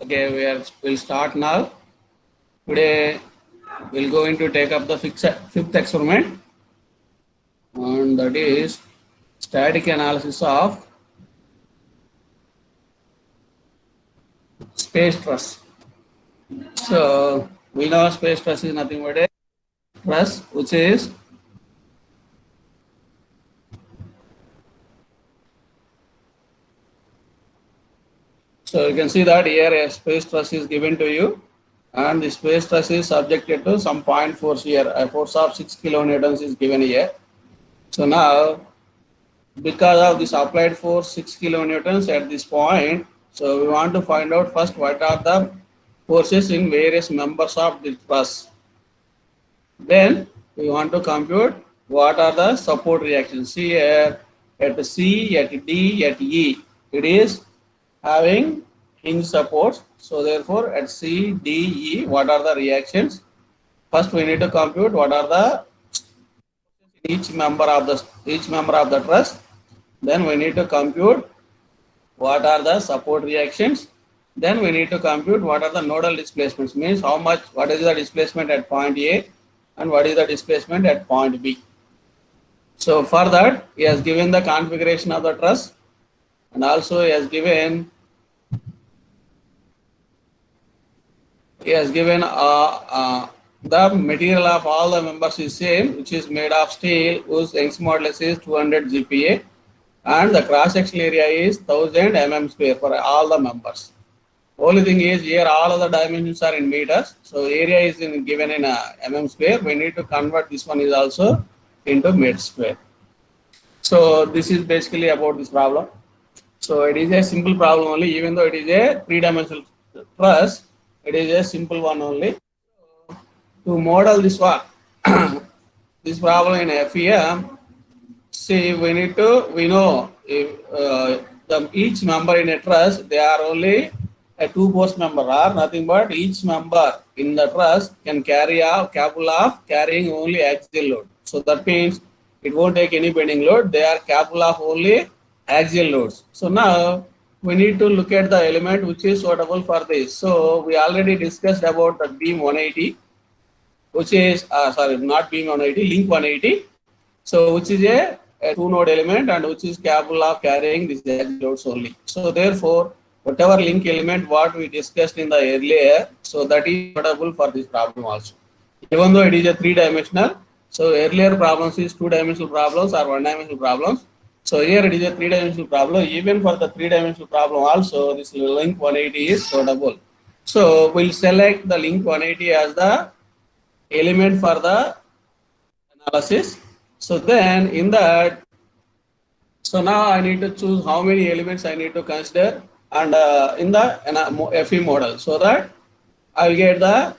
Okay, we'll start now. Today we're going to take up the fifth experiment, and that is static analysis of space truss. So we know space truss is nothing but a truss which is so you can see that here a space truss is given to you, and the space truss is subjected to some point force here. A force of 6 kilonewtons is given here. So now, because of this applied force 6 kilonewtons at this point, so we want to find out first what are the forces in various members of the truss. Then we want to compute what are the support reactions. See here at C, at D, at E, it is having hinge supports. So therefore at C, D, E, what are the reactions? First we need to compute what are the each member of the truss. Then we need to compute what are the support reactions. Then we need to compute what are the nodal displacements, means what is the displacement at point A and what is the displacement at point B. So for that, he has given the configuration of the truss, and also he has given the material of all the members is same, which is made of steel, whose Young's modulus is 200 GPa, and the cross-sectional area is 1000 mm square for all the members. Only thing is here all of the dimensions are in meters, so area is given in mm square. We need to convert this one is also into meter square. So this is basically about this problem. So it is a simple problem only, even though it is a three-dimensional truss, it is a simple one only. To model this one, this problem in FEM, see we know if each member in a truss, they are only a two-post member, or nothing but each member in the truss can capable of carrying only axial load. So that means it won't take any bending load. They are capable of only axial loads. So now we need to look at the element which is suitable for this. So we already discussed about the beam 180, which is not beam 180, link 180. So which is a two-node element and which is capable of carrying these axial loads only. So therefore, whatever link element what we discussed in the earlier, so that is suitable for this problem also. Even though it is a three-dimensional, so earlier problems is two-dimensional problems or one-dimensional problems. So here it is a three-dimensional problem. Even for the three-dimensional problem also, this link 180 is suitable. So we'll select the link 180 as the element for the analysis. So then in that, so now I need to choose how many elements I need to consider, and in the FE model, so that I will get the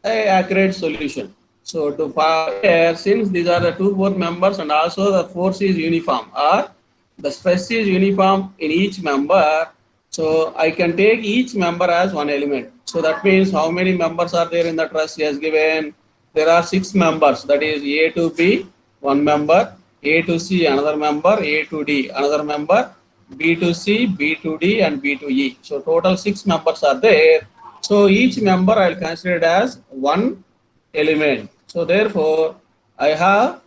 accurate solution. So to here, since these are the two both members and also the force is uniform or the stress is uniform in each member, so I can take each member as one element. So that means how many members are there in the truss? He has given there are 6 members, that is A to B, one member, A to C, another member, A to D, another member, B to C, B to D, and B to E. So total 6 members are there. So each member I will consider it as one element. So therefore, I have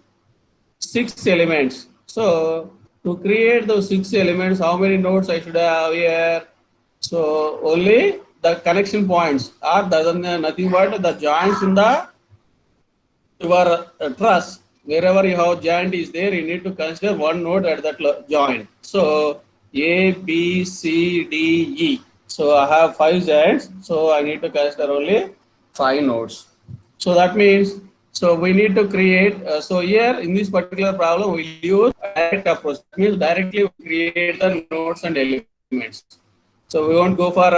6 elements. So to create those 6 elements, how many nodes I should have here? So only the connection points are nothing but the joints in the your truss. Wherever you have joint is there, you need to consider one node at that joint. So A, B, C, D, E. So I have 5 joints. So I need to consider only 5 nodes. So that means, so we need to create, so here in this particular problem, we use a direct approach. That means directly we create the nodes and elements. So we won't go for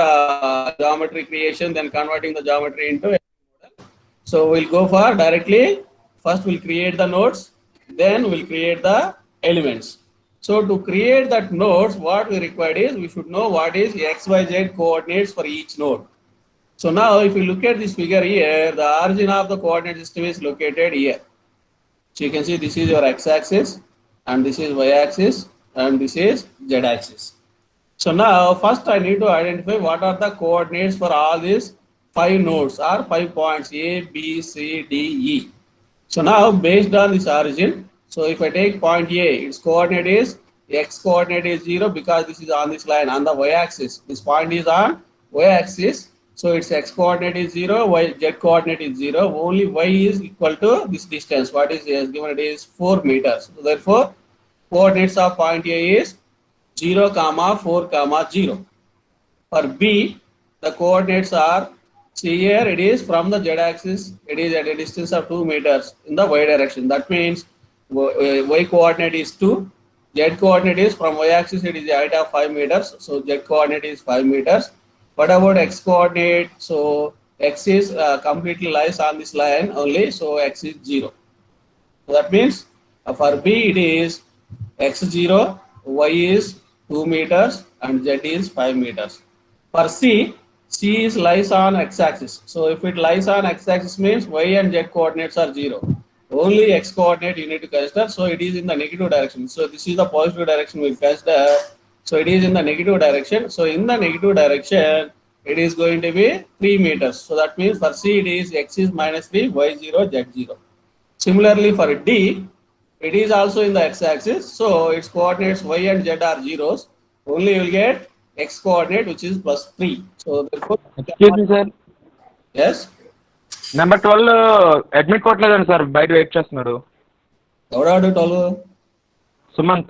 geometry creation, then converting the geometry into a model. So we'll go for directly, first we'll create the nodes, then we'll create the elements. So to create that nodes, what we require is, we should know what is XYZ coordinates for each node. So now if you look at this figure here, the origin of the coordinate system is located here. So you can see this is your x-axis, and this is y-axis, and this is z-axis. So now first I need to identify what are the coordinates for all these 5 nodes or 5 points A, B, C, D, E. So now based on this origin, so if I take point A, its coordinate is x coordinate is 0 because this is on this line on the y axis. This point is on y axis. So its x coordinate is 0, y z coordinate is 0. Only y is equal to this distance. What is given? It is 4 meters. So therefore, coordinates of point A is 0, comma 4, comma 0. For B, the coordinates are, see here it is from the z-axis, it is at a distance of 2 meters in the y direction. That means y coordinate is 2, z coordinate is from y-axis, it is a height of 5 meters, so z coordinate is 5 meters. What about x coordinate? So x is completely lies on this line only, so x is 0. So that means for B it is x0, y is 2 meters and z is 5 meters. For C, C is lies on x-axis. So if it lies on x-axis means y and z coordinates are 0. Only x coordinate you need to consider. So it is in the negative direction. So this is the positive direction we consider. So it is in the negative direction. So in the negative direction, it is going to be 3 meters. So that means for C it is x is minus 3, y0, z0. Similarly for D, it is also in the x-axis, so its coordinates y and z are zeros. Only you will get x coordinate which is plus 3. So therefore, Excuse me, sir. yes, number 12 admit కొట్టలేదండి sir, బయట wait చేస్తున్నాడు ఎవడాడు 12? సుమంత్.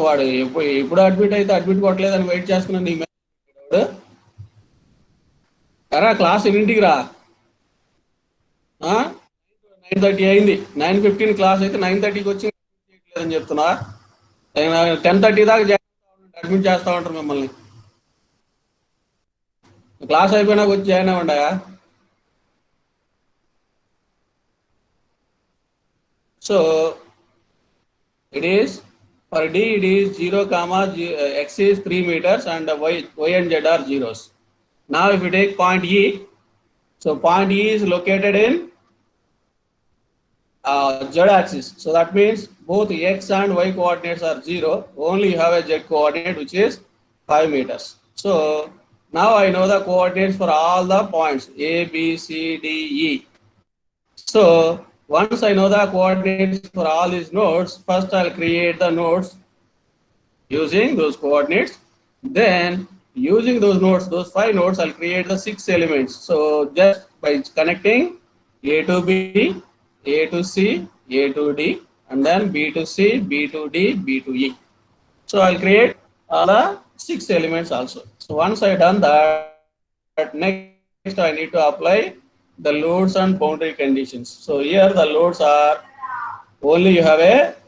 వాడు ఎప్పుడు admit అయితే admit కొట్టలేదని wait చేస్తున్నాను నీ మీద. ఎరా క్లాస్ ఎన్నింటికి రా? 9:30 అయింది. 9:15 క్లాస్ అయితే 9:30కి వచ్చి చేయట్లేదని చెప్తున్నా. 10:30 దాకా అడ్మిట్ చేస్తా ఉంటారు మిమ్మల్ని. క్లాస్ అయిపోయినాక వచ్చి జాయిన్ అవ్వండి. So it is for D it is 0, comma x is 3 meters and y and z are zeros. Now if you take point E, so point E is located in z axis. So that means both x and y coordinates are 0. Only you have a z coordinate which is 5 meters. So now I know the coordinates for all the points A, B, C, D, E. So once I know the coordinates for all these nodes, first I'll create the nodes using those coordinates. Then using those nodes, those 5 nodes, I'll create the 6 elements. So just by connecting A to B, A to C, A to D, and then B to C, B to D, B to E. So I'll create all the 6 elements also. So once I've done that, next I need to apply the loads and boundary conditions. So here the loads are only you have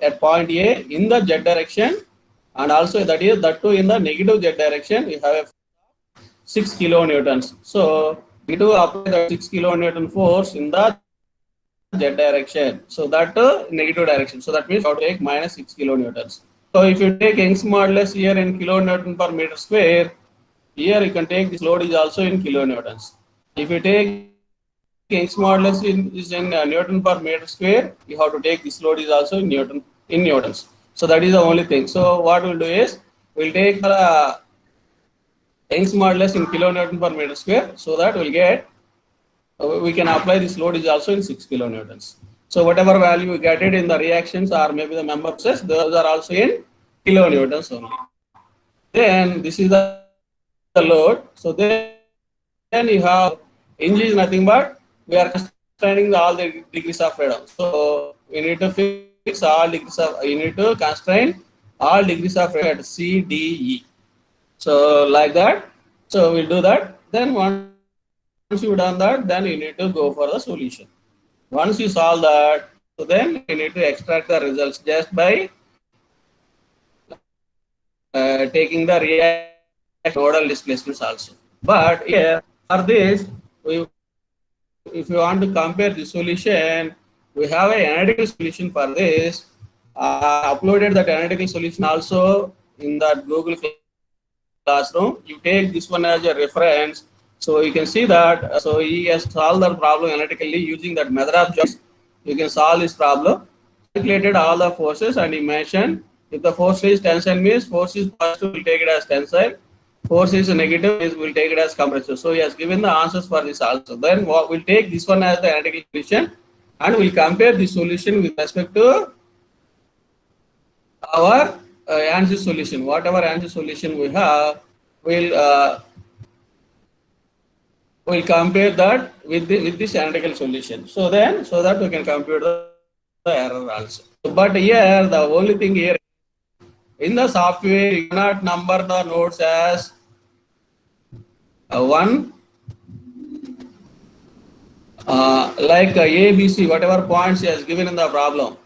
at point A in the z direction, and also that too in the negative z direction you have a 6 kilonewtons. So we do apply the 6 kilonewton force in the z direction. So that negative direction. So that means you have to take minus 6 kilonewtons. So if you take Young's modulus here in kilonewton per meter square, here you can take this load is also in kilonewtons. If you take Young's modulus is in Newton per meter square, you have to take this load is also in newtons. So that is the only thing. So what we'll do is we'll take the Young's modulus in kilonewton per meter square, so that we'll get we can apply this load is also in 6 kilonewtons. So whatever value we get it in the reactions or maybe the member process, those are also in kilonewtons only. Then this is the load. So then you have hinge is nothing but we are constraining all the degrees of freedom. So we need to fix all degrees of, you need to constrain all degrees of freedom at C, D, E. So like that. So we'll do that. Then once you've done that, then you need to go for the solution. Once you solve that, so then you need to extract the results just by taking the reaction nodal displacements also. But here for this, if you want to compare the solution, we have an analytical solution for this. Uploaded that analytical solution also in that Google Classroom. You take this one as a reference. So you can see that, so he has solved the problem analytically using that method of choice. You can solve this problem. Calculated all the forces and he mentioned If the force is tensile means force is positive, we'll take it as tensile. Force is negative, we'll take it as compressive. So he has given the answers for this also. Then we'll take this one as the analytical solution and we'll compare the solution with respect to our ANSYS solution. Whatever ANSYS solution we have, we'll compare that with this analytical solution. So that we can compute the error also. But here the only thing here, in the software you cannot number the nodes as one like A, B, C, whatever points he has given in the problem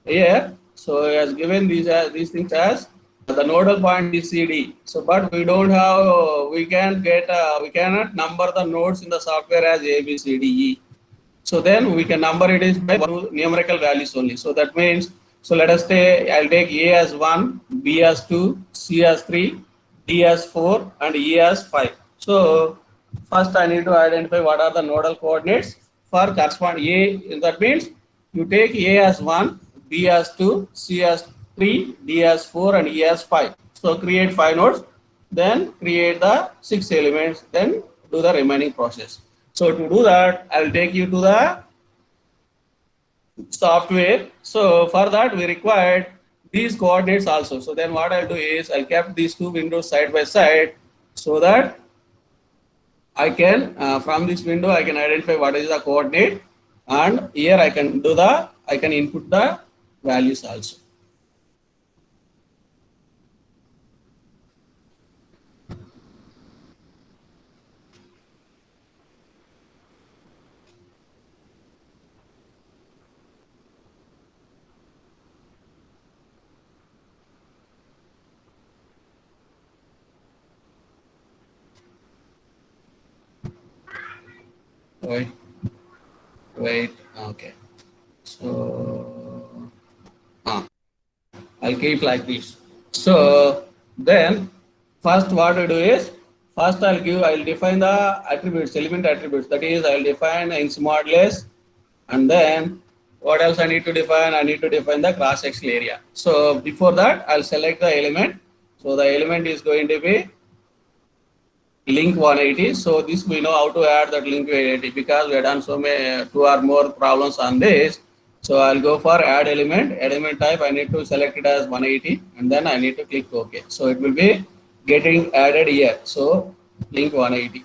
here. So he has given these things as the nodal point is CD. So, but we don't have, we cannot number the nodes in the software as A, B, C, D, E. So then we can number it is by numerical values only. So that means, so let us say I'll take A as 1, B as 2, C as 3, D as 4 and E as 5. So first I need to identify what are the nodal coordinates for corresponding A. That means you take A as 1, B as 2, C as 3, D as 4 and E as 5. So create 5 nodes, then create the 6 elements, then do the remaining process. So to do that, I'll take you to the software. So for that we required these coordinates also. So then what I'll do is I'll keep these two windows side by side so that I can from this window I can identify what is the coordinate, and here I can input the values also. Wait, okay. So I'll keep like this. So then first what I do is, first I'll define the attributes, element attributes. That is, I'll define Young's modulus, and then what else I need to define? I need to define the cross-sectional area. So before that, I'll select the element. So the element is going to be link 180. So this we know how to add that link 180 because we have done so many 2 or more problems on this. So I'll go for add element type. I need to select it as 180 and then I need to click OK. So it will be getting added here. So link 180.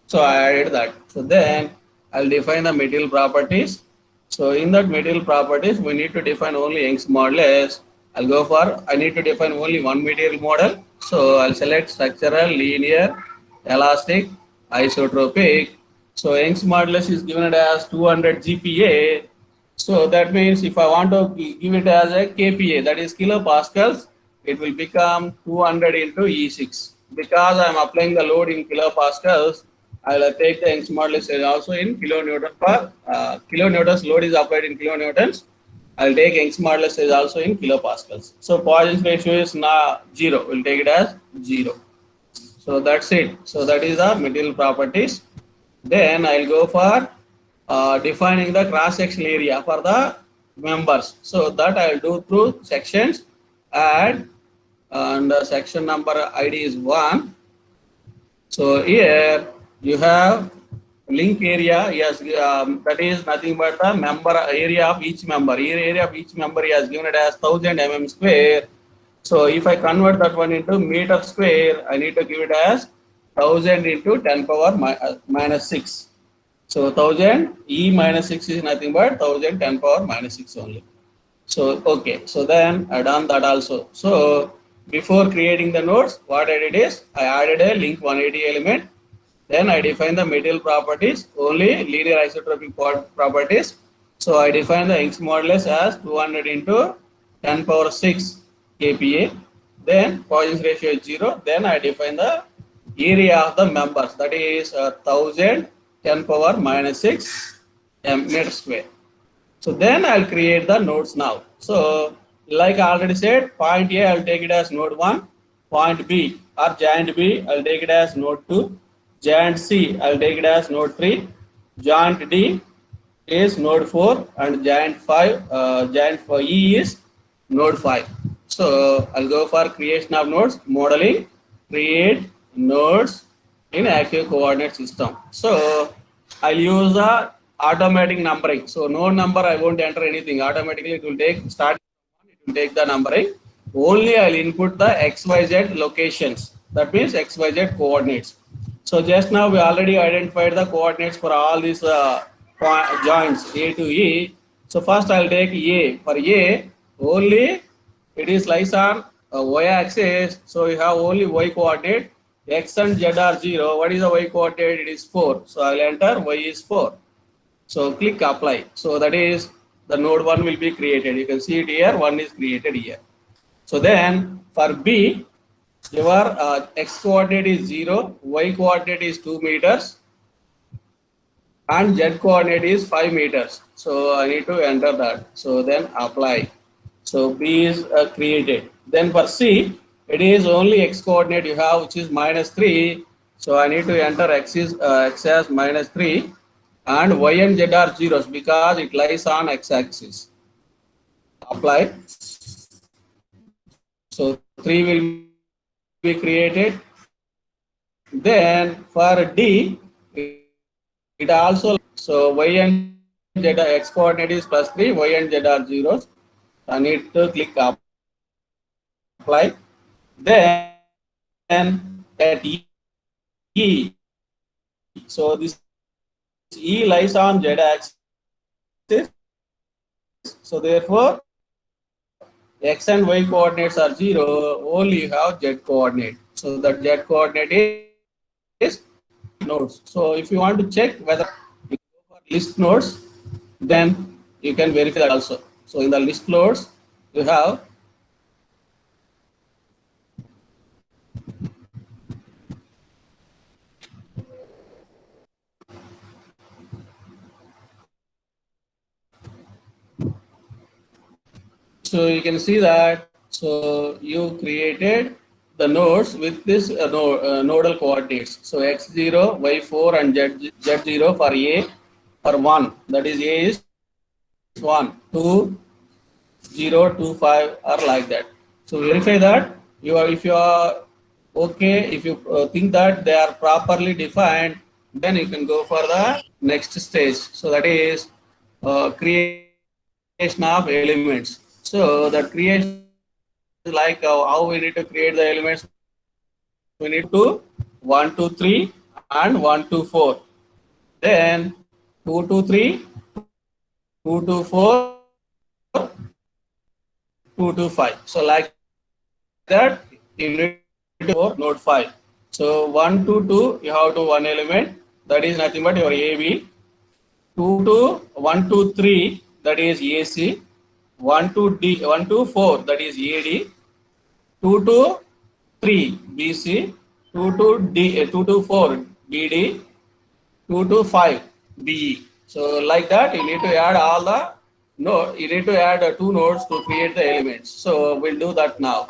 So I added that. So then I'll define the material properties. So in that material properties, we need to define only Young's modulus. I'll go for, I need to define only one material model. So I'll select structural, linear, elastic, isotropic. So Young's modulus is given as 200 GPa. So that means if I want to give it as a kPa, that is kilopascals, it will become 200 into E6. Because I am applying the load in kilopascals, I will take the Young's modulus also in kilonewton per kilonewtons. Load is applied in kilonewtons. I will take Young's modulus is also in kilopascals. So Poisson's ratio is now 0. We'll take it as 0. So that's it. So that is the material properties. Then I'll go for defining the cross-sectional area for the members. So that I'll do through sections, add, and section number ID is 1. So here you have link area. Yes, that is nothing but the member area of each member. Area of each member is given it as 1000 mm square. So if I convert that one into meter square, I need to give it as 1000 into 10 power minus 6. So 1000 E minus 6 is nothing but 1000 10 power minus 6 only. So okay, so then I done that also. So before creating the nodes, what I did is I added a link 180 element. Then I define the material properties, only linear isotropic properties. So I define the Young's modulus as 200 into 10 power 6 kPa. Then Poisson's ratio is 0. Then I define the area of the members, that is 1000 10 power minus 6 meter square. So then I'll create the nodes now. So like I already said, point A I'll take it as node 1, point B or joint B I'll take it as node 2, joint C I'll take it as node 3, joint D is node 4 and joint 5, joint for E is node 5. So I'll go for creation of nodes, modeling, create nodes in active coordinate system. So I'll use the automatic numbering. So node number I won't enter anything. Automatically it will take start. It will take the numbering. Only I'll input the XYZ locations. That means XYZ coordinates. So just now we already identified the coordinates for all these joints A to E. So first I'll take A. For A, only it is lies on y axis. So you have only y coordinate. X and Z are 0. What is the y coordinate? It is 4. So I'll enter y is 4. So click apply. So that is the node 1 will be created. You can see it here. 1 is created here. So then for B, your x coordinate is 0, y coordinate is 2 meters, and z coordinate is 5 meters. So I need to enter that. So then apply. So B is created. Then for C, it is only x coordinate you have, which is -3. So I need to enter x as -3, and y and z are zeros because it lies on x axis. Apply. So 3 will be created. Then for D, it also, so y and z x coordinate is +3, y and z are zeros. I need to click apply. Then at E, so this E lies on z axis. So therefore, x and y coordinates are 0, only you have z coordinate. So that z coordinate is nodes. So if you want to check whether you go for list nodes, then you can verify that also. So in the list nodes, you have so you can see that. So you created the nodes with this nodal coordinates. So x0, y4, and z0 for A for 1. That is A is 1, 2, 0, 2, 5 are like that. So verify that you are, if you are okay, if you think that they are properly defined, then you can go for the next stage. So that is creation of elements. So that creation is like how we need to create the elements. We need to 1, 2, 3 and 1, 2, 4. Then 2, 2, 3, 2, 2, 4, 2 to 5. So like that, you need to go node 5. So 1 to 2, you have to one element, that is nothing but your AB. 2 to 1 to 3, that is AC. 1 to D, 1 to 4, that is AD. 2 to 3, BC. 2 to D, 2 to 4, BD. 2 to 5, BE. So like that, you need to add all the you need to add 2 nodes to create the elements. So we'll do that now.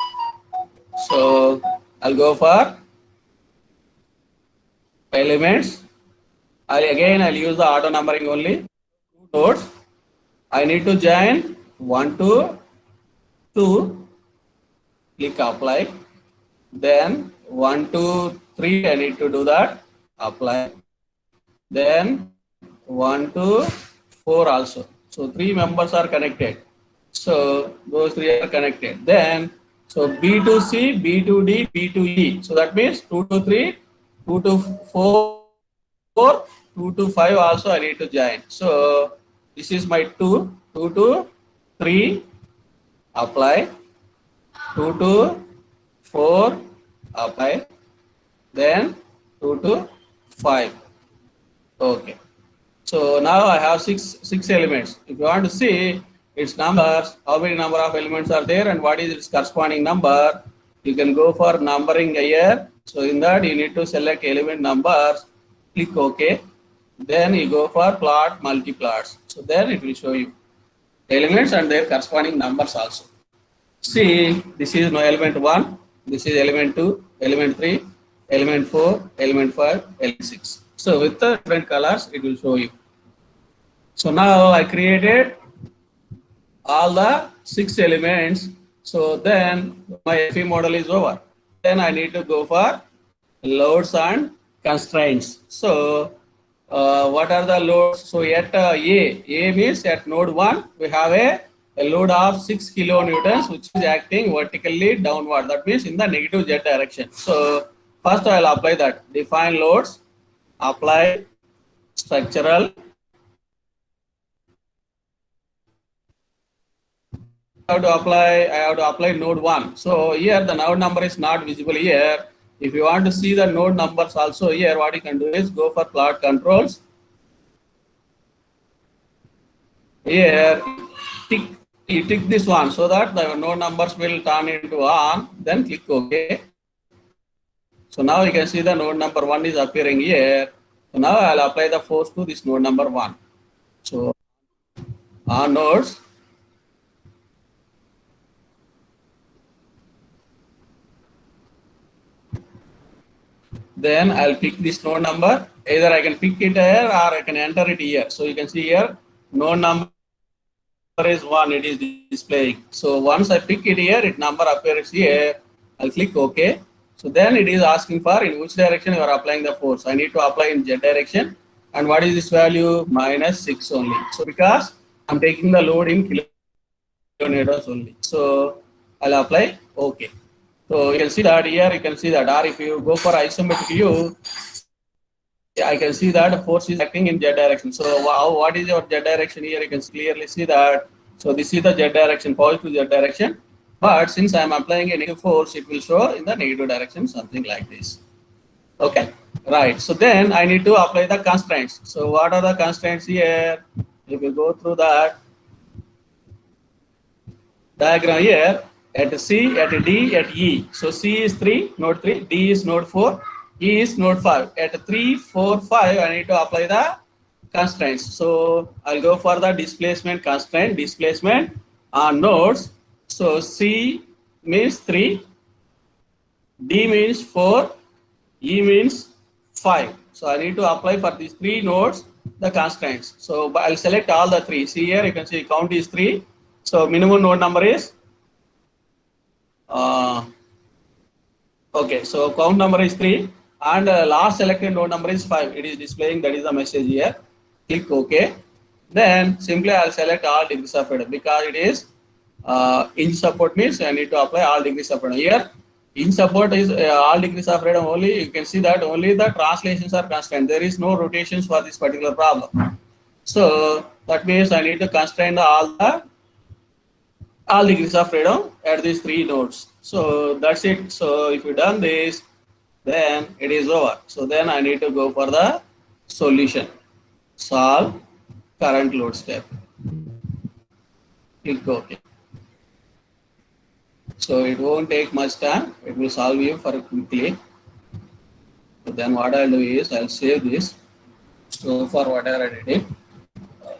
So I'll go for elements. I'll use the auto numbering only. 2 nodes. I need to join 1 to 2. Click apply. Then 1 to 3. I need to do that. Apply. Then 1 to 4 also. So 3 members are connected. So those 3 are connected. Then so B to C, B to D, B to E. So that means 2 to 3, 2 to 4, 2 to 5 also I need to join. So this is my 2, 2 to 3, apply. 2 to 4, apply. Then 2 to 5. Okay. So now I have six elements. If you want to see its numbers, how many number of elements are there and what is its corresponding number, you can go for numbering here. So in that you need to select element numbers, click OK. Then you go for plot multiplots. So then it will show you elements and their corresponding numbers also. See, this is no element 1, this is element 2, element 3, element 4, element 5, element 6. So with the different colors, it will show you. So now I created all the 6 elements. So then my FE model is over. Then I need to go for loads and constraints. So what are the loads? So at A means at node 1, we have a load of 6 kilonewtons, which is acting vertically downward. That means in the negative z direction. So first I will apply that. Define loads, apply structural. I have to apply node 1. So here the node number is not visible here. If you want to see the node numbers also here, what you can do is go for plot controls. Here, you tick this one so that the node numbers will turn into on, then click OK. So now you can see the node number 1 is appearing here. So now I'll apply the force to this node number 1. So on nodes, then I'll pick this node number. Either I can pick it here or I can enter it here. So you can see here, node number is 1, it is displaying. So once I pick it here, it number appears here. I'll click OK. So then it is asking for in which direction you are applying the force. I need to apply in Z direction. And what is this value? -6 only. So because I'm taking the load in kilonewtons only. So I'll apply OK. So you can see that here, you can see that, or if you go for isometric view, I can see that the force is acting in Z direction. So what is your Z direction here? You can clearly see that. So this is the Z direction, positive Z direction. But since I am applying a negative force, it will show in the negative direction, something like this. Okay, right. So then I need to apply the constraints. So what are the constraints here? If you go through that diagram here, at C, at D, at E. So C is 3, node 3, D is node 4, E is node 5. At 3, 4, 5, I need to apply the constraints. So I'll go for the displacement constraint, displacement on nodes. So C means 3, D means 4, E means 5. So I need to apply for these 3 nodes the constraints. So I'll select all the 3. See here, you can see count is 3. So minimum node number is okay, so count number is 3 and last selected node number is 5. It is displaying, that is the message here. Click OK. Then simply I'll select all degrees of freedom because it is inch support means I need to apply all degrees of freedom. Here inch support is all degrees of freedom only. You can see that only the translations are constant. There is no rotations for this particular problem. So that means I need to constrain all degrees of freedom at these 3 nodes. So that's it. So if you done this, then it is over. So then I need to go for the solution. Solve current load step. Click OK. So it won't take much time. It will solve you for quickly. So then what I'll do is I'll save this. So for whatever I did it.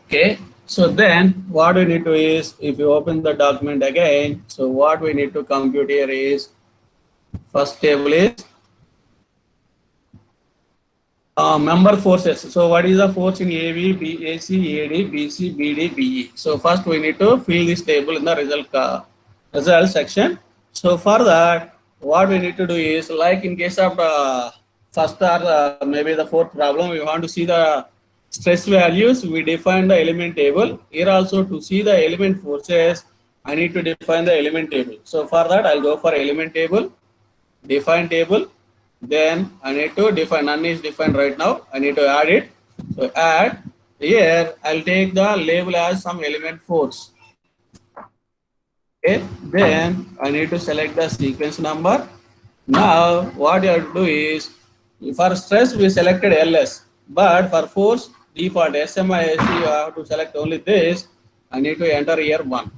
Okay. So then what we need to is, if you open the document again, so what we need to compute here is, first table is member forces. So what is the force in AB, AC, AD, BC, BD, BE? So first we need to fill this table in the result section. So for that, what we need to do is, like in case of first or maybe the fourth problem, we want to see the stress values, we define the element table. Here also to see the element forces, I need to define the element table. So for that, I'll go for element table, define table. Then I need to define, none is defined right now. I need to add it. So add, here I'll take the label as some element force. Okay, then I need to select the sequence number. Now what you have to do is, for stress we selected LS, but for force default SMIC you have to select only this. I need to enter here 1.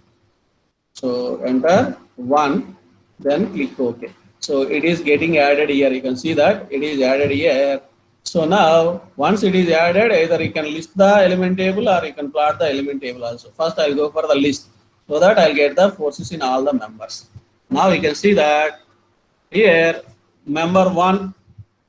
So enter 1, then click OK. So it is getting added here. You can see that it is added here. So now once it is added, either you can list the element table or you can plot the element table also. First I'll go for the list so that I'll get the forces in all the members. Now you can see that here member 1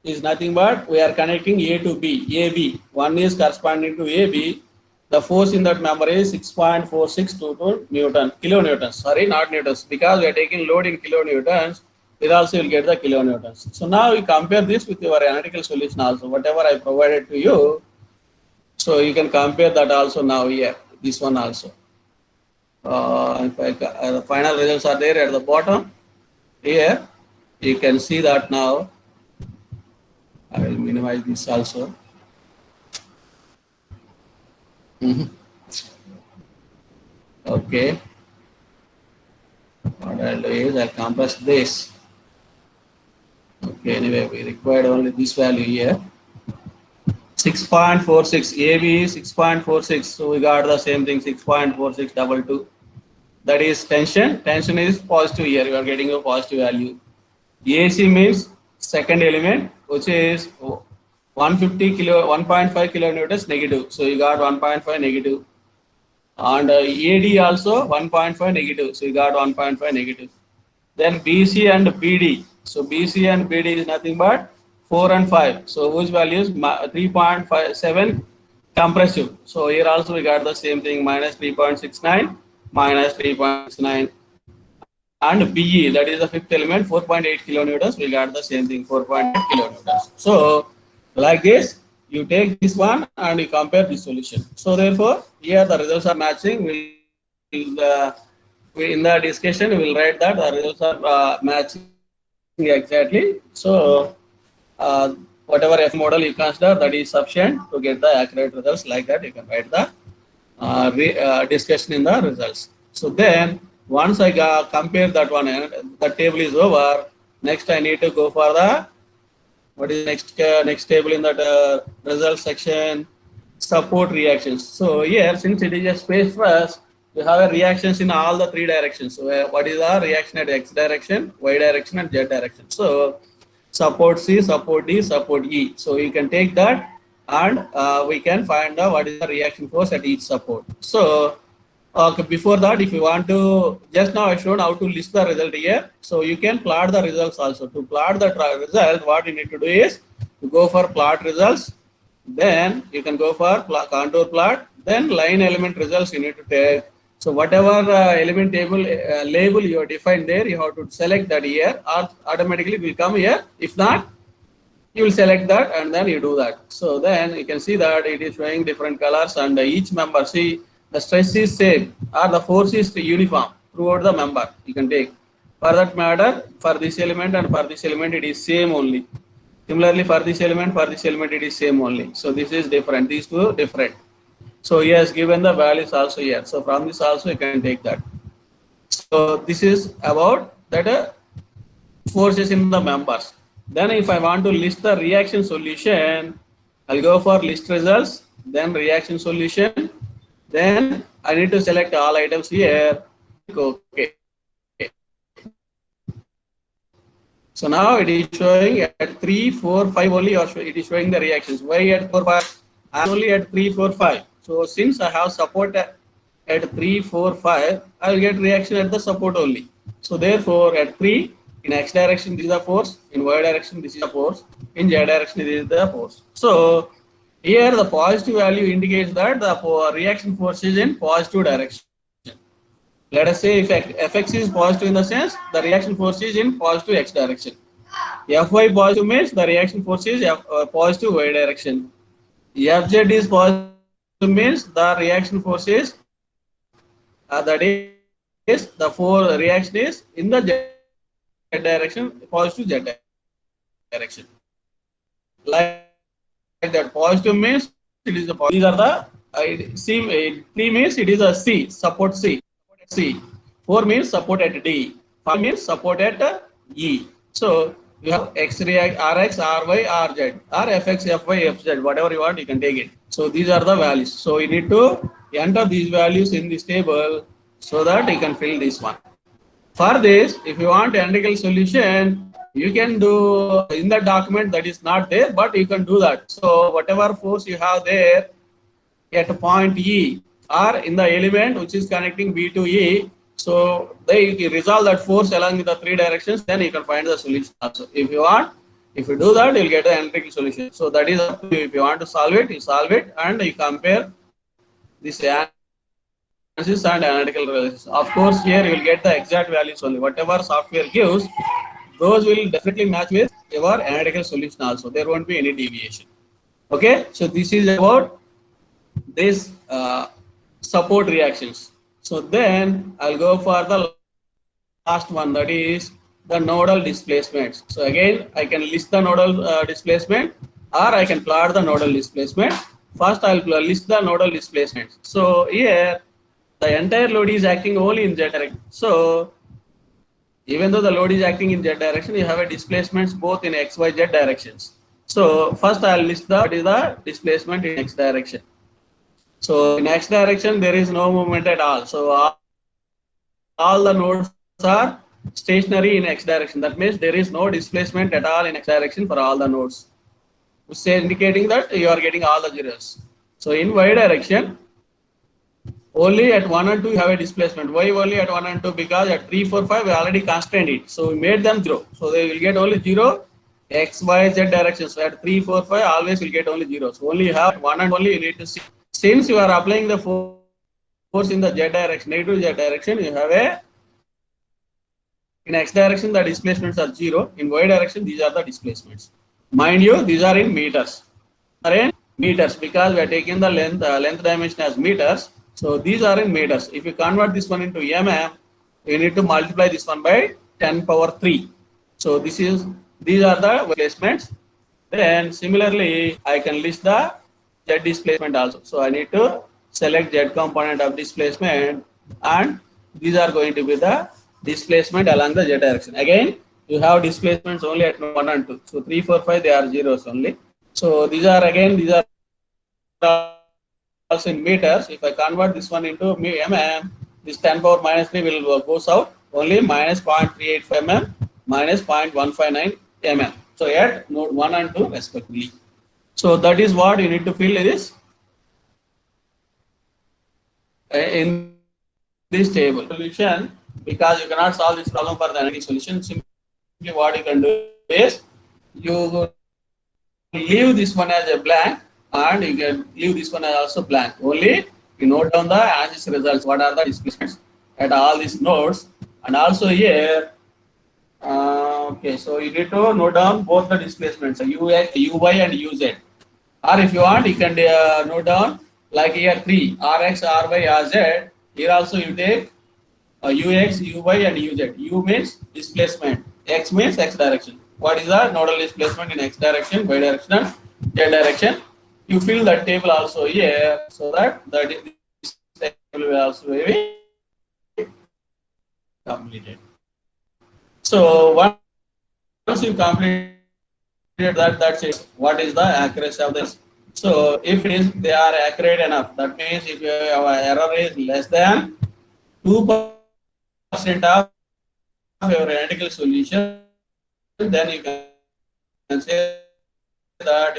is nothing but we are connecting A to B, AB. 1 is corresponding to AB. the force in that member is 6.4622 Newton, kilonewtons. Sorry, not newtons, because we are taking load in kilonewtons. It also will get the kilonewtons. So now we compare this with your analytical solution also. Whatever I provided to you, so you can compare that also now here. This one also. The final results are there at the bottom. Here you can see that now. I will minimize this also. Okay. What I'll do is I'll compress this. Okay, anyway, we required only this value here. 6.46, AB is 6.46. So we got the same thing, 6.4622. That is tension. Tension is positive here. You are getting a positive value. AC means second element, which is 150 kilo, 1.5 kilonewtons negative. So you got 1.5 negative. And AD also 1.5 negative. So you got 1.5 negative. Then BC and BD. So BC and BD is nothing but 4 and 5. So which value is 3.57 compressive. So here also we got the same thing, minus 3.69, minus 3.69. And BE, that is the fifth element, 4.8 kilonewtons. We got the same thing, 4.8 kilonewtons. So like this, you take this one and you compare the solution. So therefore, here the results are matching. In the discussion, we will write that the results are matching exactly. So whatever F model you consider, that is sufficient to get the accurate results. Like that, you can write the discussion in the results. So then, once I compare that one and the table is over, next I need to go for the, what is next table in that result section, support reactions. So here, since it is a space first, we have a reactions in all the three directions. So what is the reaction at X direction, Y direction and Z direction. So support C, support D, support E. So you can take that and we can find out what is the reaction force at each support. So okay, before that, if you want to, just now I showed how to list the result here. So you can plot the results also. To plot the result, what you need to do is to go for plot results. Then you can go for contour plot. Then line element results you need to take. So whatever element table label you have defined there, you have to select that here, or automatically it will come here. If not, you will select that and then you do that. So then you can see that it is showing different colors and each member, see, the stress is same or the force is uniform throughout the member. You can take. For that matter, for this element and for this element, it is same only. Similarly, for this element, it is same only. So this is different. These two different. So he has given the values also here. So from this also you can take that. So this is about that forces in the members. Then if I want to list the reaction solution, I'll go for list results, then reaction solution. Then I need to select all items here. Okay. So now it is showing at 3, 4, 5 only, or it is showing the reactions. Why at 4, 5? I am only at 3, 4, 5. So since I have support at 3, 4, 5, I will get reaction at the support only. So therefore at 3, in X direction this is the force, in Y direction this is the force, in Z direction this is the force. So here the positive value indicates that the reaction force is in positive direction. Let us say if Fx is positive in the sense the reaction force is in positive X direction. Fy positive means the reaction force is positive Y direction. Fz is positive means the reaction force is that is the reaction is in the Z direction, positive Z direction. Like that, positive means it is a positive. These are the C. 3 means it is a C, support C. 4 means support at D. 5 means support at E. So you have X react Rx, Ry, Rz, or Fx, Fy, Fz, whatever you want, you can take it. So these are the values. So you need to enter these values in this table so that you can fill this one. For this, if you want analytical solution, you can do in the document that is not there, but you can do that. So whatever force you have there at point E or in the element which is connecting B to E, so they resolve that force along with the three directions, then you can find the solution also. If you want, if you do that, you'll get the analytical solution. So that is up to you. If you want to solve it, you solve it and you compare this analysis and analytical analysis. Of course, here you will get the exact values only. Whatever software gives, those will definitely match with your analytical solution also. There won't be any deviation. Okay, so this is about this support reactions. So then I'll go for the last one, that is the nodal displacements. So again, I can list the nodal displacement, or I can plot the nodal displacement. First, I'll list the nodal displacements. So here, the entire load is acting only in Z direction. So even though the load is acting in Z direction, you have a displacements both in X, Y, Z directions. So first, I'll list what is the displacement in X direction. So in X direction, there is no movement at all. So all the nodes are stationary in X direction. That means there is no displacement at all in X direction for all the nodes, which is indicating that you are getting all the zeros. So in Y direction, only at 1 and 2 you have a displacement. Why only at 1 and 2? Because at 3, 4, 5 we already constrained it. So we made them 0. So they will get only 0 X, Y, Z directions. So at 3, 4, 5 always will get only 0. So only you have 1 and only you need to see. Since you are applying the force in the Z direction, negative Z direction, you have a, in X direction the displacements are 0. In Y direction these are the displacements. Mind you, these are in meters. Are in meters because we are taking the length dimension as meters. So these are in meters. If you convert this one into mm, you need to multiply this one by 10 power 3. So these are the displacements. Then similarly, I can list the Z displacement also. So I need to select Z component of displacement, and these are going to be the displacement along the Z direction. Again, you have displacements only at 1 and 2. So 3, 4, 5 they are zeros only. So these are also in meters. If I convert this one into mm, this 10 power minus 3 will goes out only minus 0.385 mm, minus 0.159 mm. So at node 1 and 2 respectively. So that is what you need to fill this in this table. Solution, because you cannot solve this problem for the analytic solution. Simply what you can do is you leave this one as a blank, and you can leave this one as also blank. Only you note down the analysis results. What are the displacements at all these nodes, and also here. Okay, so you need to note down both the displacements, UY and UZ. Or if you want, you can note down like here 3 RX, RY, RZ. Here also you take UX, UY, and UZ. U means displacement. X means X direction. What is the nodal displacement in X direction, Y direction, and Z direction? You fill that table also here, so that this table will also be completed. So once you complete that's it. What is the accuracy of this? So if they are accurate enough, that means if your error is less than 2% of your analytical solution, then you can say that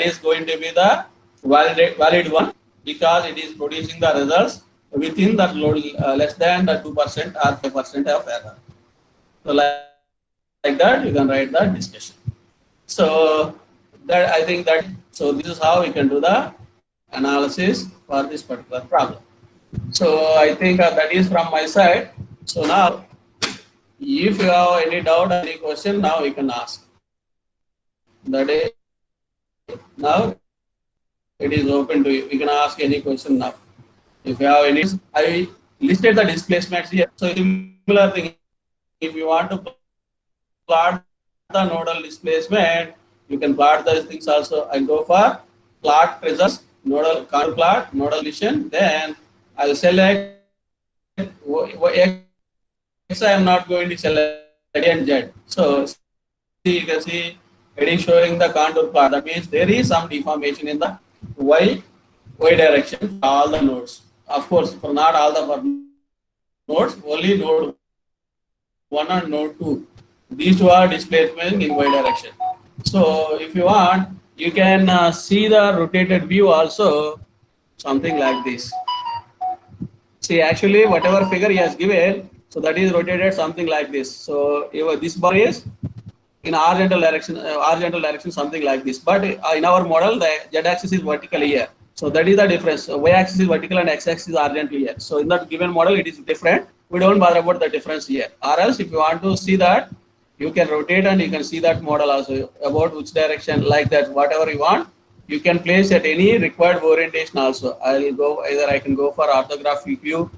is going to be the valid one, because it is producing the results within that load less than the 2% or 5% of error. So like that you can write the discussion. So that I think that, so this is how we can do the analysis for this particular problem. So I think that is from my side. So now if you have any doubt, any question, now you can ask. That is, now it is open to you. You can ask any question now. If you have any, I listed the displacements here. So similar thing, if you want to plot the nodal displacement, you can plot those things also. I go for plot results, nodal contour plot, nodal solution. Then I'll select X. I am not going to select and Z. So you can see it is showing the contour plot. That means there is some deformation in the Y direction for all the nodes. Of course, for not all the nodes, only node 1 and node 2. These two are displacement in Y direction. So if you want, you can see the rotated view also, something like this. See, actually whatever figure he has given, so that is rotated something like this. So if this bar is in horizontal direction, something like this. But in our model, the Z-axis is vertical here. So that is the difference. So y-axis is vertical and x-axis is horizontally. So in that given model, it is different. We don't bother about the difference here. Or else, if you want to see that, you can rotate and you can see that model also about which direction, like that, whatever you want. You can place at any required orientation also. I'll go either I can go for orthographic view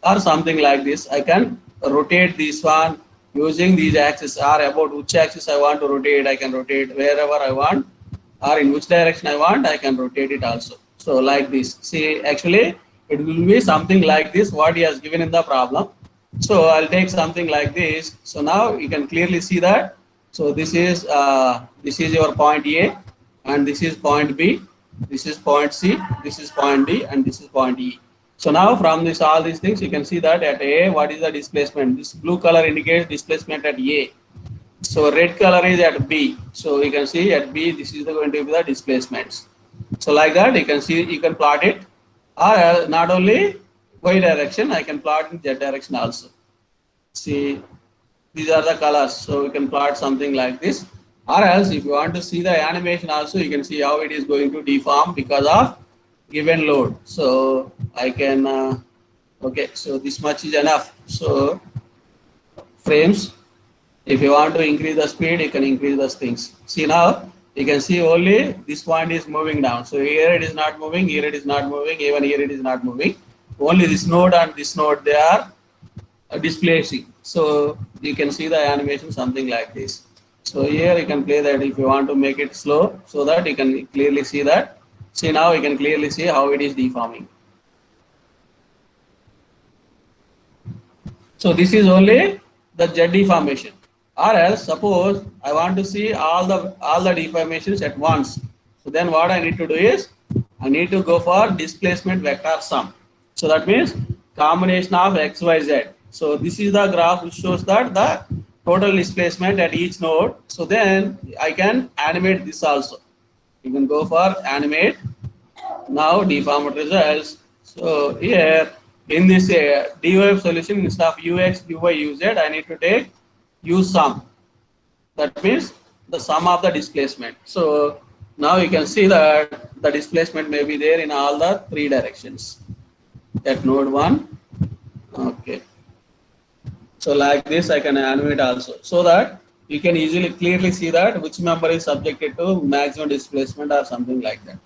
or something like this. I can rotate this one using these axes, or about which axis I want to rotate. I can rotate wherever I want, or in which direction I want, I can rotate it also. So like this. See, actually, it will be something like this, what he has given in the problem. So I'll take something like this. So now you can clearly see that. So this is your point A, and this is point B, this is point C, this is point D, and this is point E. So now from this all these things, you can see that at A, what is the displacement? This blue color indicates displacement at A. So red color is at B. So you can see at B, this is going to be the displacements. So like that, you can see, you can plot it. Or not only Y direction, I can plot in Z direction also. See, these are the colors. So we can plot something like this. Or else, if you want to see the animation also, you can see how it is going to deform because of given load. So I can, okay, so this much is enough. So frames, if you want to increase the speed, you can increase the things. See now, you can see only this point is moving down. So here it is not moving, here it is not moving, even here it is not moving. Only this node and this node, they are displacing. So you can see the animation something like this. So here you can play that if you want to make it slow so that you can clearly see that. See now you can clearly see how it is deforming. So this is only the Z deformation. Or else suppose I want to see all the deformations at once. So then what I need to do is I need to go for displacement vector sum. So that means combination of x, y, z. So this is the graph which shows that the total displacement at each node. So then I can animate this also. You can go for animate. Now deformed results. So here in this DOF solution, instead of ux, uy, uz, I need to take u sum. That means the sum of the displacement. So now you can see that the displacement may be there in all the three directions at node 1. Okay. So like this I can animate also, so that you can easily clearly see that which member is subjected to maximum displacement or something like that.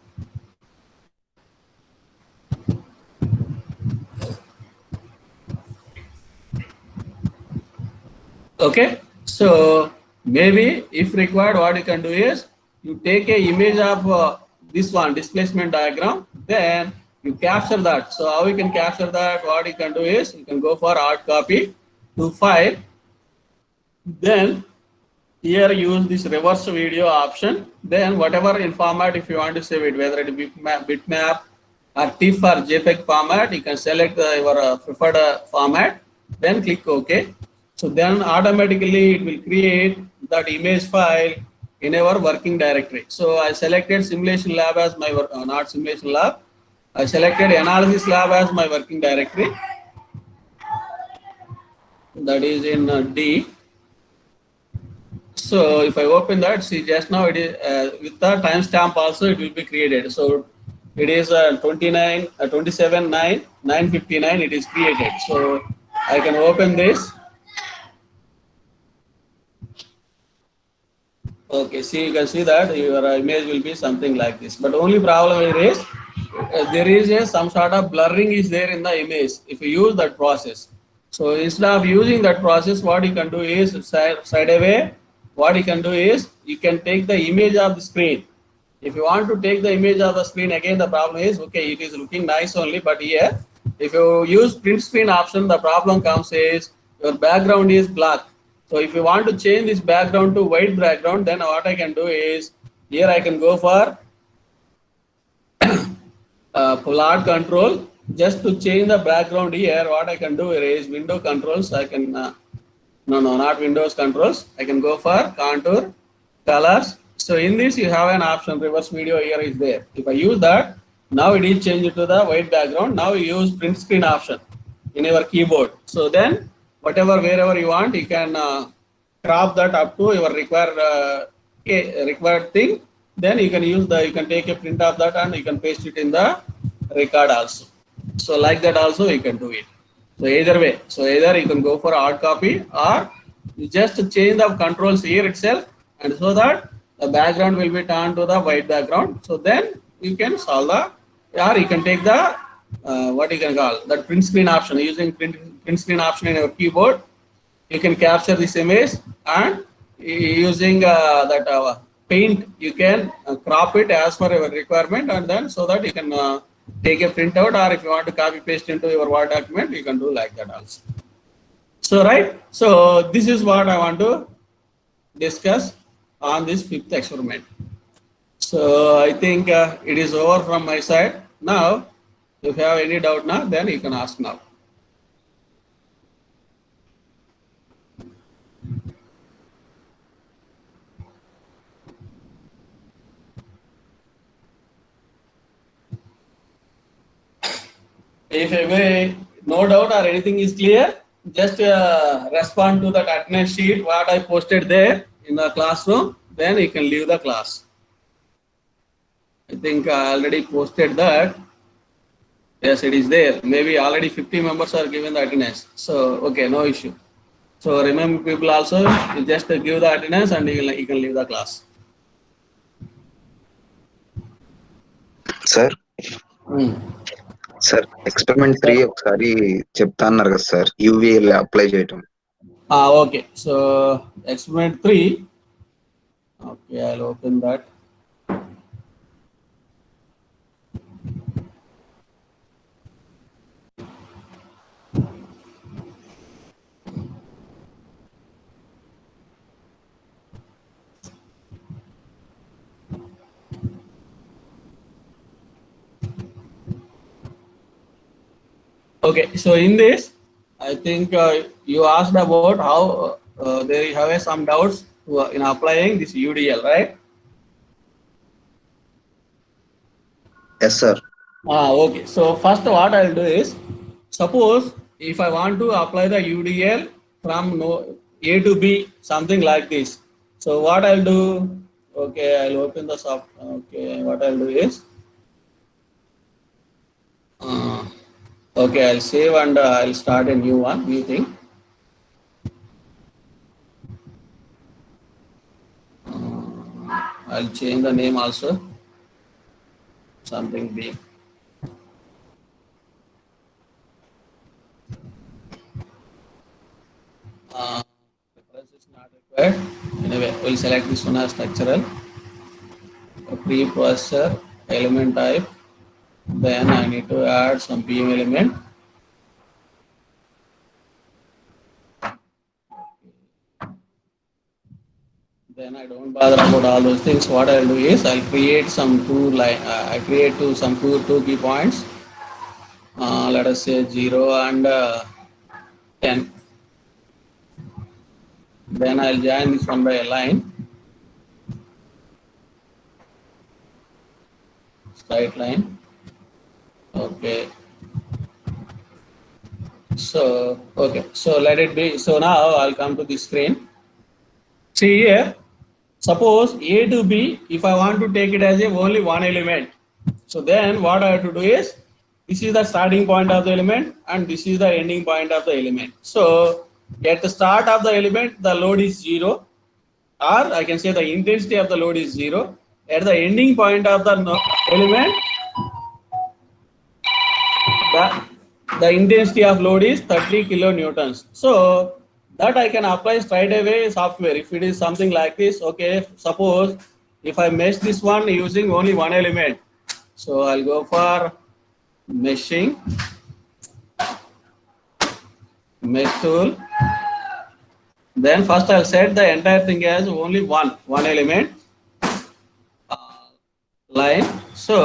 Okay, so maybe if required, what you can do is you take a image of this one displacement diagram, then you capture that. So how you can capture that? What you can do is you can go for hard copy to file, then here use this reverse video option, then whatever in format if you want to save it, whether it be bitmap or TIFF or JPEG format, you can select your preferred format, then click OK. So then automatically it will create that image file in our working directory. So I selected simulation lab as my not simulation lab, I selected analysis lab as my working directory, that is in D. So if I open that, see just now it is with the timestamp also it will be created. So it is 27/9/959 it is created. So I can open this. Okay, see, you can see that your image will be something like this. But only problem here is there is some sort of blurring is there in the image if you use that process. So instead of using that process, what you can do is side away. What you can do is you can take the image of the screen. If you want to take the image of the screen, again the problem is, okay, it is looking nice only, but here if you use print screen option, the problem comes is your background is black. So if you want to change this background to white background, then what I can do is here I can go for plot control. Just to change the background here, what I can do is window controls. I can not Windows controls. I can go for contour, colors. So in this you have an option, reverse video here is there. If I use that, now it is changed to the white background. Now you use print screen option in your keyboard. So then whatever wherever you want, you can crop that up to your required thing. then you can take a print of that and you can paste it in the record also. So like that also you can do it. So either way, so either you can go for hard copy or you just change the controls here itself, and so that the background will be turned to the white background. So then you can solve the, or you can take the what you can call that print screen option. Using print screen option in your keyboard, you can capture this image, and using that paint, you can crop it as per your requirement, and then so that you can take a printout, or if you want to copy paste into your Word document, you can do like that also. So right, so this is what I want to discuss on this fifth experiment. So I think it is over from my side. Now, if you have any doubt now, then you can ask now. If no doubt or anything is clear, just respond to that attendance sheet what I posted there in the classroom, then you can leave the class. I think I already posted that. Yes, it is there. Maybe already 50 members are given the attendance. So, okay, no issue. So remember people also, you just give the attendance and you can leave the class. Sir sir experiment 3 ఒకసారి చెప్తా అన్నారు కదా sir, యూవీఎల్ apply చేయటం. Okay, so experiment 3. Okay, I'll open that. Okay, so in this, I think you asked about how there you have some doubts in applying this UDL, right? Yes sir. Okay, so first what I'll do is, suppose if I want to apply the UDL from A to B, something like this. So what I'll do, okay, I'll open the soft, okay, what I'll do is, okay, I'll save and I'll start a new one, new thing. I'll change the name also, something big. Reference is not required. Anyway, we'll select this one as structural. A preprocessor element type. Then I need to add some PM element. Then I don't bother about all those things. What I'll do is I'll create some I create some two key points. Let us say 0 and 10. Then I'll join this one by a line. Straight line. Okay. So, okay. So let it be. So now I'll come to this screen. See here, suppose A to B, if I want to take it as only one element. So then what I have to do is, this is the starting point of the element and this is the ending point of the element. So at the start of the element, the load is 0, or I can say the intensity of the load is 0. At the ending point of the element, the intensity of load is 30 kilonewtons. So that I can apply straight away software. If it is something like this, okay, suppose if I mesh this one using only one element, so I'll go for meshing, mesh tool. Then first I'll set the entire thing as only one element line. So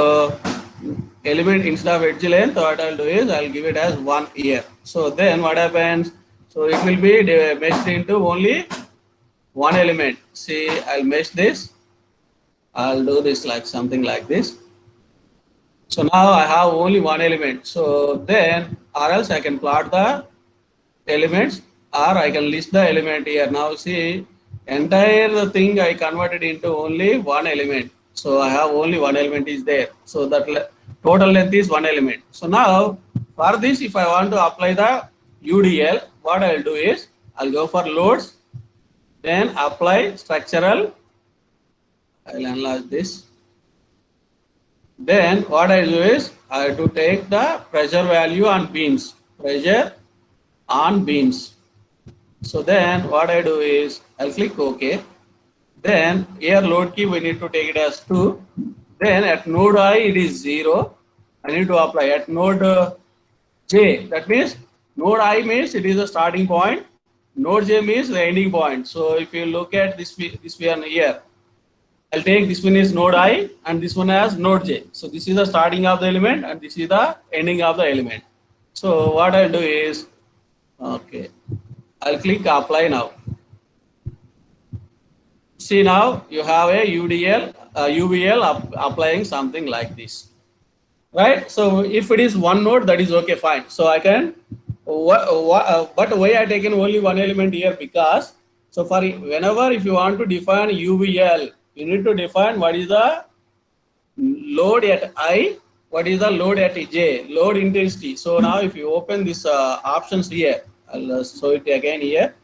element instead of edge length, what I'll do is I'll give it as 1 here. So then what happens? So it will be meshed into only one element. See, I'll mesh this. I'll do this like something like this. So now I have only one element. So then, or else I can plot the elements, or I can list the element here. Now see, entire thing I converted into only one element. So I have only one element is there. So that total length is one element. So now for this, if I want to apply the UDL, what I'll do is I'll go for loads, then apply structural. I'll enlarge this. Then what I do is I have to take the pressure value on beams. Pressure on beams. So then what I do is I'll click OK. Then here load key we need to take it as 2. Then at node I it is 0. I need to apply at node J. That means node I means it is the starting point. Node J means the ending point. So if you look at this one here, I'll take this one is node I and this one as node J. So this is the starting of the element and this is the ending of the element. So what I'll do is, okay, I'll click apply now. See now you have a UVL applying something like this, right? So if it is one node, that is okay, fine. So I can, but why I taken only one element here? Because so for whenever if you want to define UVL, you need to define what is the load at I, what is the load at J, load intensity. So now if you open this options here, I'll show it again here.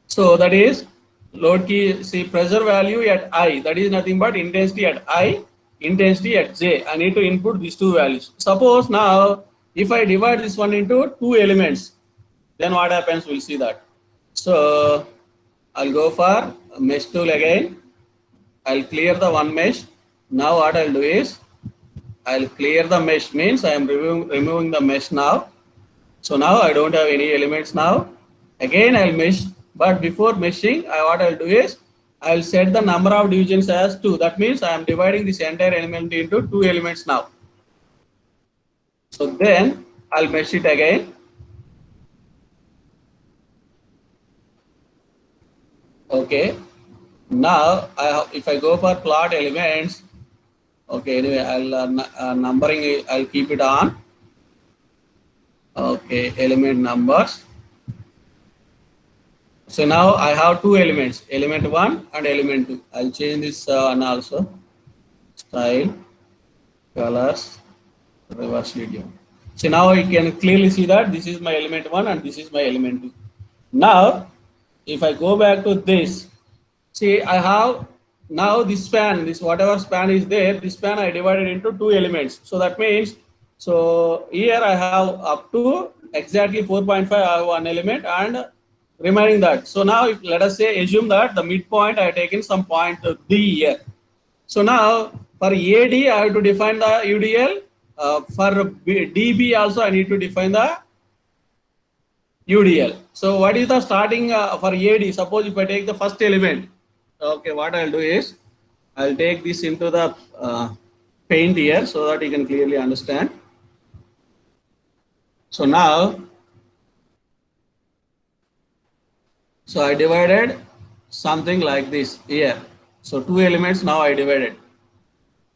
So that is load key, see pressure value at I, that is nothing but intensity at I, intensity at J. I need to input these two values. Suppose now if I divide this one into two elements, then what happens, we'll see that. So I'll go for mesh tool again. I'll clear the one mesh. Now what I'll do is I'll clear the mesh, means I am removing the mesh now. So now I don't have any elements now. Again I'll mesh, but before meshing, what I'll do is I'll set the number of divisions as 2. That means I am dividing this entire element into 2 elements now. So then I'll mesh it again. Okay. Now if I go for plot elements, okay, anyway, I'll numbering, I'll keep it on. Okay, element numbers. So now I have two elements, element 1 and element 2. I'll change this one also. Style, colors, reverse video. So now you can clearly see that this is my element 1 and this is my element 2. Now, if I go back to this, see I have now this span, this whatever span is there, this span I divided into two elements. So that means, so here I have up to exactly 4.5, I have one element and remaining that. So now if, let us say assume that the midpoint I have taken some point D here. So now for AD I have to define the UDL. For DB also I need to define the UDL. So what is the starting for AD? Suppose if I take the first element, okay, what I'll do is I'll take this into the paint here so that you can clearly understand. So now, so I divided something like this here. So two elements now I divided.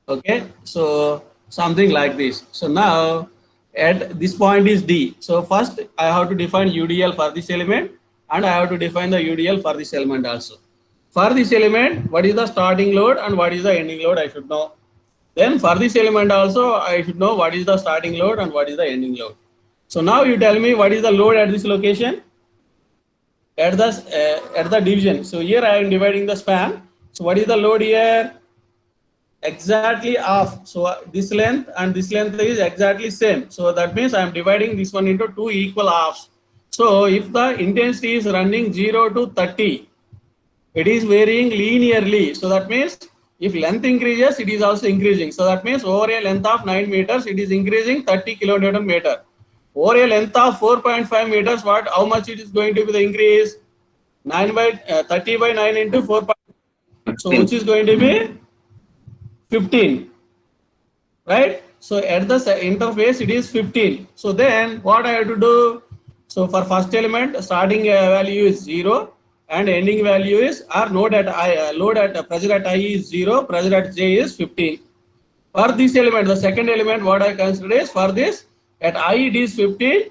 Okay, so something like this. So now at this point is D. So first I have to define UDL for this element and I have to define the UDL for this element also. For this element, what is the starting load and what is the ending load I should know. Then for this element also I should know what is the starting load and what is the ending load. So now you tell me what is the load at this location, at the division. So here I am dividing the span. So what is the load here? Exactly half. So this length and this length is exactly same. So that means I am dividing this one into two equal halves. So if the intensity is running 0 to 30, it is varying linearly. So that means if length increases, it is also increasing. So that means over a length of 9 meters, it is increasing 30 kilonewton meter. Over a length of 4.5 meters, what? How much it is going to be the increase? 30 by 9 into 4. So which is going to be 15, right? So at the interface, it is 15. So then what I have to do? So for first element, starting value is 0 and ending value is, or load at I, pressure at I is 0, pressure at J is 15. For this element, the second element, what I consider is for this, at I it is 15,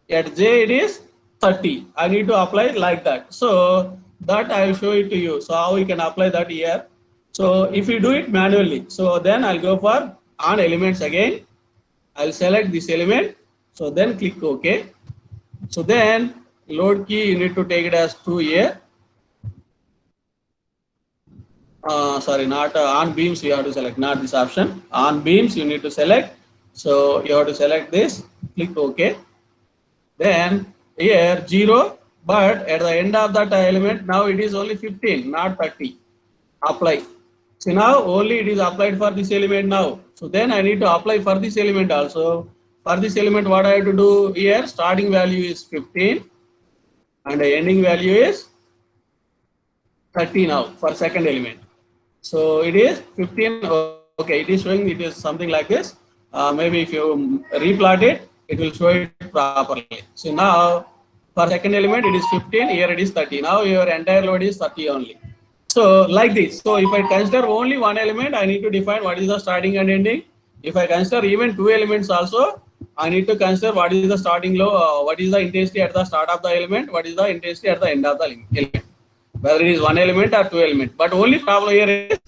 at J it is 30. I need to apply it like that. So that I will show it to you. So how we can apply that here. So if you do it manually, so then I'll go for on elements again. I'll select this element. So then click OK. So then load key, you need to take it as 2 here. Sorry, not on beams you have to select, not this option. On beams you need to select. So you have to select this, click OK. Then here 0, but at the end of that element, now it is only 15, not 30. Apply. So now only it is applied for this element now. So then I need to apply for this element also. For this element, what I have to do here, starting value is 15 and the ending value is 30 now for second element. So it is 15. Okay, it is showing it is something like this. Maybe if you replot it, it will show it properly. So now for second element it is 15, here it is 30. Now your entire load is 30 only. So like this. So if I consider only one element, I need to define what is the starting and ending. If I consider even two elements also, I need to consider what is the starting low, what is the intensity at the start of the element, what is the intensity at the end of the element, whether it is one element or two element. But only problem here is,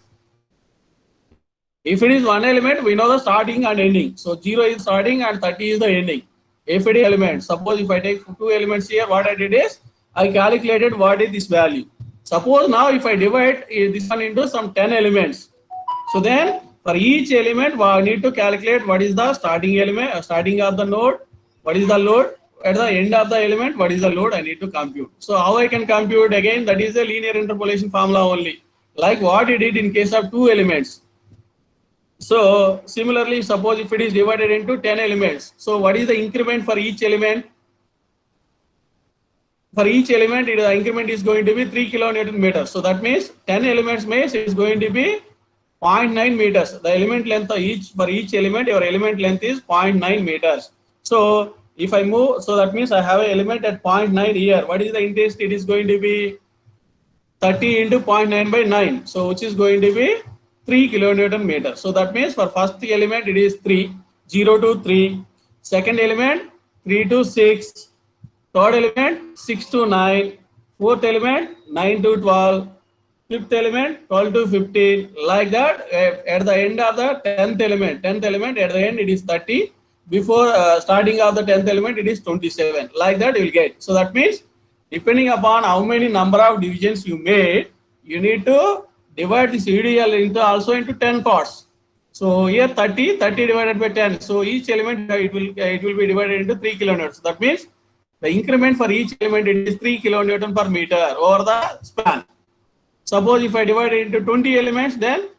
if it is one element, we know the starting and ending. So 0 is starting and 30 is the ending. If it is element, suppose if I take two elements here, what I did is, I calculated what is this value. Suppose now if I divide this one into some 10 elements, so then for each element, we need to calculate what is the starting element, starting of the node, what is the load, at the end of the element, what is the load I need to compute. So how I can compute again, that is a linear interpolation formula only, like what it did in case of two elements. So similarly, suppose if it is divided into 10 elements, so what is the increment for each element? For each element, the increment is going to be 3 kilonewton meters. So that means 10 elements mass is going to be 0.9 meters. The element length of for each element, your element length is 0.9 meters. So if I move, so that means I have an element at 0.9 here. What is the intensity? It is going to be 30 into 0.9 by 9. So which is going to be 3 kilonewton meter. So that means for first element it is 3, 0 to 3. Second element 3 to 6. Third element 6 to 9. Fourth element 9 to 12. Fifth element 12 to 15. Like that, at the end of the 10th element at the end it is 30. Before starting of the 10th element it is 27. Like that you will get. So that means depending upon how many number of divisions you made, you need to divide this UDL into 10 parts. So here 30 divided by 10. So each element it will be divided into 3 kilonewtons. So that means the increment for each element it is 3 kilonewton per meter over the span. Suppose if I divide it into 20 elements, then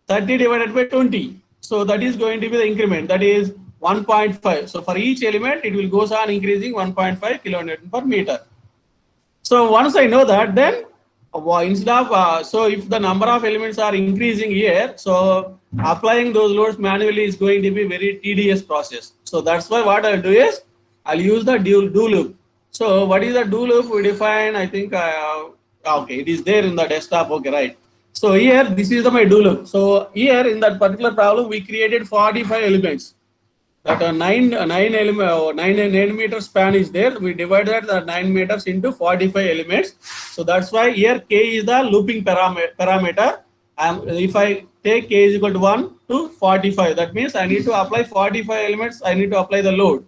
30 divided by 20. So that is going to be the increment, that is 1.5. So for each element it will goes on increasing 1.5 kilonewton per meter. So once I know that, then instead of so if the number of elements are increasing here, so applying those loads manually is going to be very tedious process. So that's why what I'll do is I'll use the do loop. So what is the do loop? We define, I think okay, it is there in the desktop. Okay, right. So here this is my do loop. So here in that particular problem we created 45 elements. That 9 meter span is there. We divided the 9 meters into 45 elements. So that's why here k is the looping parameter. And if I take k is equal to 1 to 45, that means I need to apply 45 elements. I need to apply the load.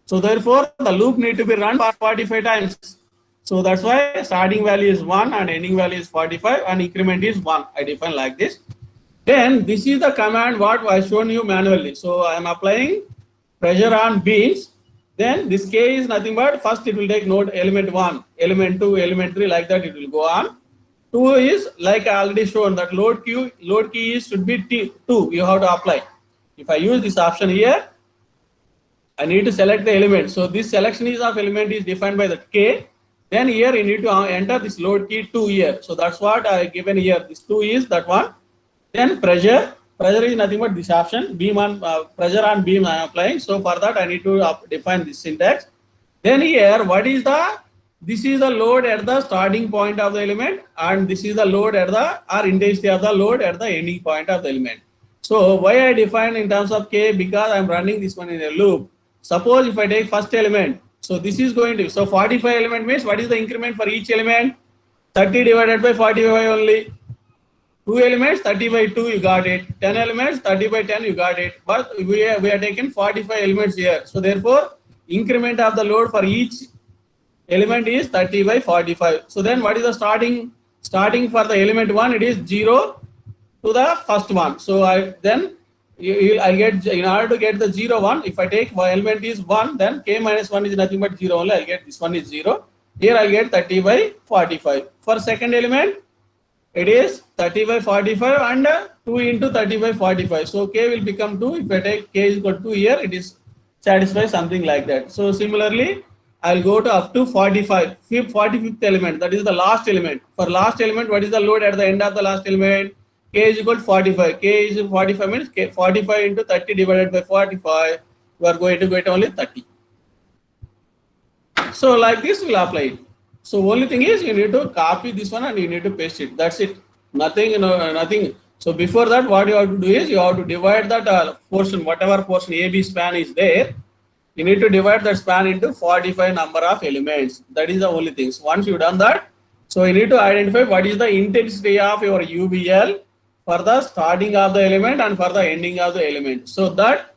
So therefore the loop need to be run for 45 times. So that's why starting value is 1 and ending value is 45 and increment is 1. I define like this. Then this is the command what I shown you manually. So I am applying pressure on beams. Then this k is nothing but first it will take node element 1, element 2, element 3, like that it will go on. 2 is like I already shown that load key should be 2. You have to apply. If I use this option here, I need to select the element. So this selection is of element is defined by the k. Then here you need to enter this load key 2 here. So that's what I given here. This 2 is that one. Then pressure is nothing but this option, beam on pressure on beam I am applying. So for that I need to define this syntax. Then here what is this is the load at the starting point of the element and this is the load at the intensity of the load at the ending point of the element. So why I define in terms of k, because I am running this one in a loop. Suppose if I take first element, so this is going to, so 45 element means what is the increment for each element? 30 divided by 45 only. 2 elements, 30 by 2, you got it. 10 elements, 30 by 10, you got it. But we have taken 45 elements here. So therefore, increment of the load for each element is 30 by 45. So then what is the starting for the element 1? It is 0 to the first one. So I get, in order to get the 0, 1, if I take element is 1, then k minus 1 is nothing but 0 only. I'll get this one is 0. Here I'll get 30 by 45. For second element, it is 30 by 45 and 2 into 30 by 45. So k will become 2. If I take k is equal to 2 here, it is satisfies something like that. So similarly, I'll go to up to 45, 45th element. That is the last element. For last element, what is the load at the end of the last element? K is equal to 45. K is 45 means k 45 into 30 divided by 45. You are going to get only 30. So like this, we'll apply it. So only thing is you need to copy this one and you need to paste it. That's it. Nothing, nothing. So before that, what you have to do is you have to divide that portion, whatever portion AB span is there. You need to divide that span into 45 number of elements. That is the only thing. So once you've done that, so you need to identify what is the intensity of your UBL for the starting of the element and for the ending of the element. So that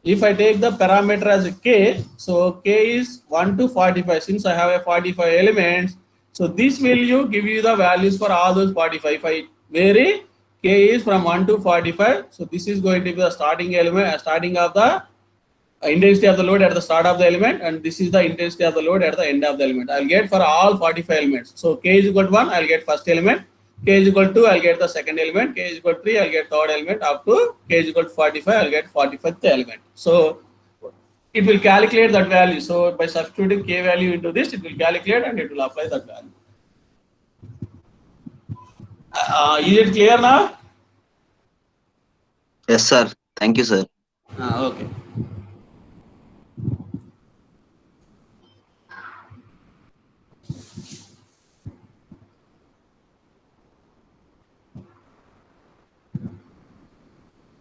if I take the parameter as k, so k is 1 to 45. Since I have a 45 elements, so this value give you the values for all those 45. If I vary, k is from 1 to 45. So this is going to be the starting element, starting of the intensity of the load at the start of the element, and this is the intensity of the load at the end of the element. I'll get for all 45 elements. So k is equal to 1, I'll get first element. K is equal to 2, I'll get the second element. K is equal to 3, I'll get third element. Up to k is equal to 45, I'll get 45th element. So it will calculate that value. So by substituting k value into this, it will calculate and it will apply that value. Is it clear now? Yes, sir. Thank you, sir. Okay.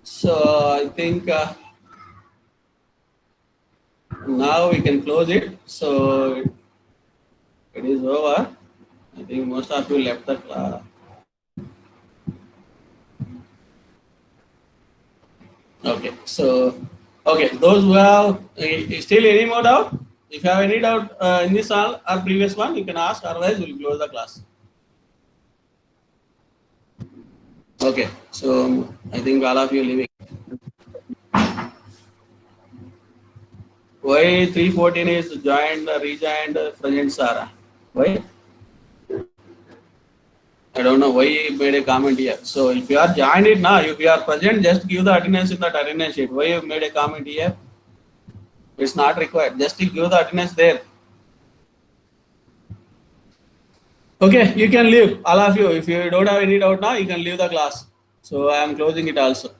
So I think now we can close it. So it is over. I think most of you left the class. Okay. So okay, those who have still any more doubt, if you have any doubt in this or previous one, you can ask. Otherwise, we'll close the class. Okay. So I think all of you leaving. Why 314 is rejoined present Sarah? Why? I don't know why you made a comment here. So if you are joined it now, if you are present, just give the attendance in that attendance sheet. Why you made a comment here? It's not required. Just give the attendance there. Okay, you can leave, all of you. If you don't have any doubt now, you can leave the class. So I am closing it also.